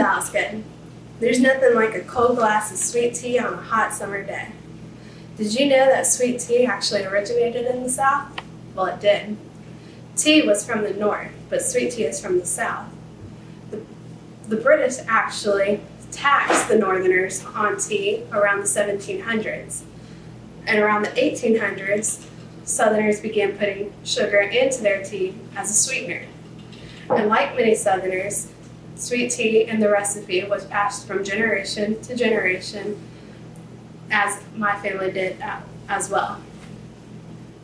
That was good. There's nothing like a cold glass of sweet tea on a hot summer day. Did you know that sweet tea actually originated in the South? Well, it did. Tea was from the North, but sweet tea is from the South. The British actually taxed the Northerners on tea around the 1700s. And around the 1800s, Southerners began putting sugar into their tea as a sweetener. And like many Southerners, sweet tea and the recipe was passed from generation to generation, as my family did as well.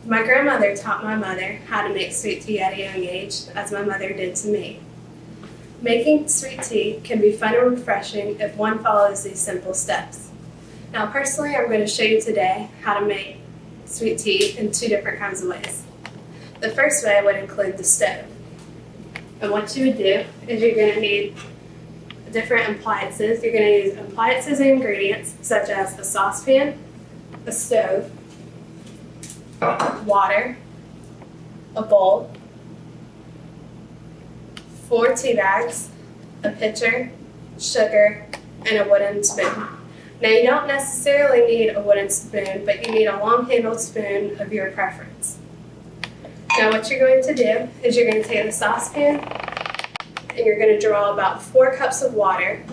My grandmother taught my mother how to make sweet tea at a young age, as my mother did to me. Making sweet tea can be fun and refreshing if one follows these simple steps. Now, personally, I'm going to show you today how to make sweet tea in two different kinds of ways. The first way would include the stove. And what you would do is you're going to need different appliances. You're going to use appliances and ingredients such as a saucepan, a stove, water, a bowl, 4 tea bags, a pitcher, sugar, and a wooden spoon. Now, you don't necessarily need a wooden spoon, but you need a long-handled spoon of your preference. Now, what you're going to do is you're going to take the saucepan and you're going to draw about 4 cups of water.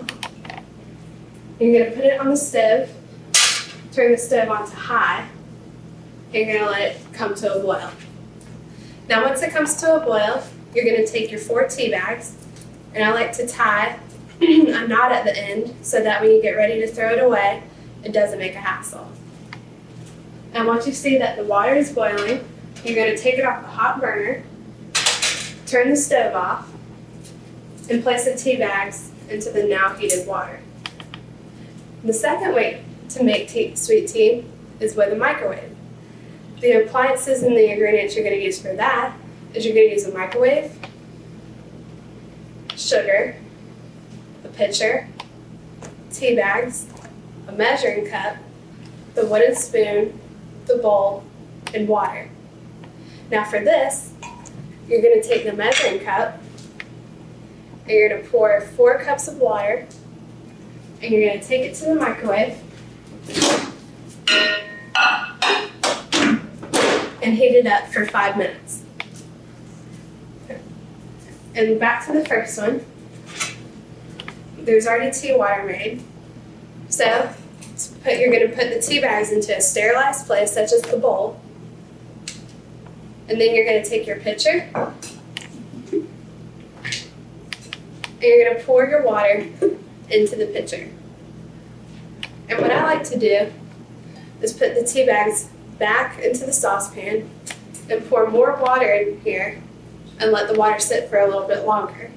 You're going to put it on the stove, turn the stove on to high, and you're going to let it come to a boil. Now, once it comes to a boil, you're going to take your 4 tea bags, and I like to tie a knot at the end so that when you get ready to throw it away, it doesn't make a hassle. And once you see that the water is boiling, you're going to take it off the hot burner, turn the stove off, and place the tea bags into the now heated water. The second way to make sweet tea is with a microwave. The appliances and the ingredients you're going to use for that is you're going to use a microwave, sugar, a pitcher, tea bags, a measuring cup, the wooden spoon, the bowl, and water. Now for this, you're going to take the measuring cup and you're going to pour 4 cups of water and you're going to take it to the microwave and heat it up for 5 minutes. And back to the first one, there's already tea water made. So you're going to put the tea bags into a sterilized place, such as the bowl. And then you're going to take your pitcher, and you're going to pour your water into the pitcher. And what I like to do is put the tea bags back into the saucepan and pour more water in here and let the water sit for a little bit longer.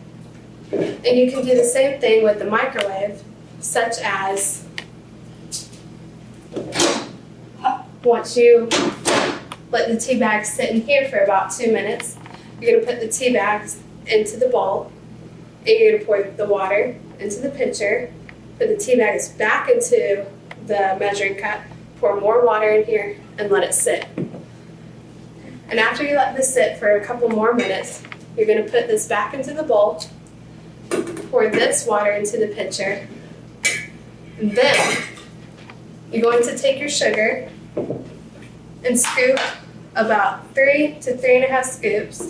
And you can do the same thing with the microwave, such as once you let the tea bags sit in here for about 2 minutes, you're going to put the tea bags into the bowl, and you're going to pour the water into the pitcher, put the tea bags back into the measuring cup, pour more water in here, and let it sit. And after you let this sit for a couple more minutes, you're going to put this back into the bowl, pour this water into the pitcher, and then you're going to take your sugar and scoop about 3 to 3.5 scoops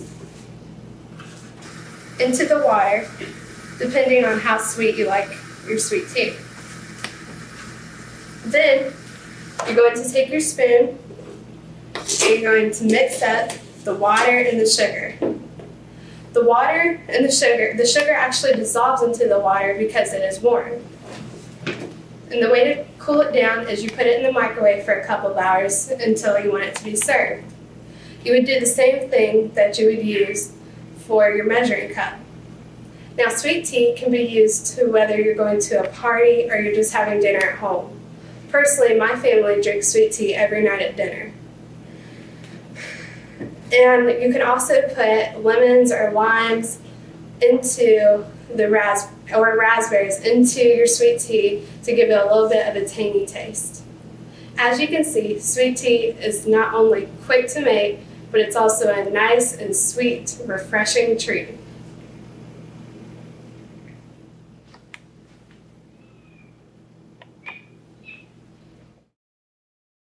into the water, depending on how sweet you like your sweet tea. Then you're going to take your spoon and you're going to mix up the water and the sugar. The water and the sugar actually dissolves into the water because it is warm. And the way to cool it down is you put it in the microwave for a couple of hours until you want it to be served. You would do the same thing that you would use for your measuring cup. Now, sweet tea can be used to whether you're going to a party or you're just having dinner at home. Personally, my family drinks sweet tea every night at dinner. And you can also put lemons or limes into raspberries into your sweet tea to give it a little bit of a tangy taste. As you can see, sweet tea is not only quick to make, but it's also a nice and sweet, refreshing treat.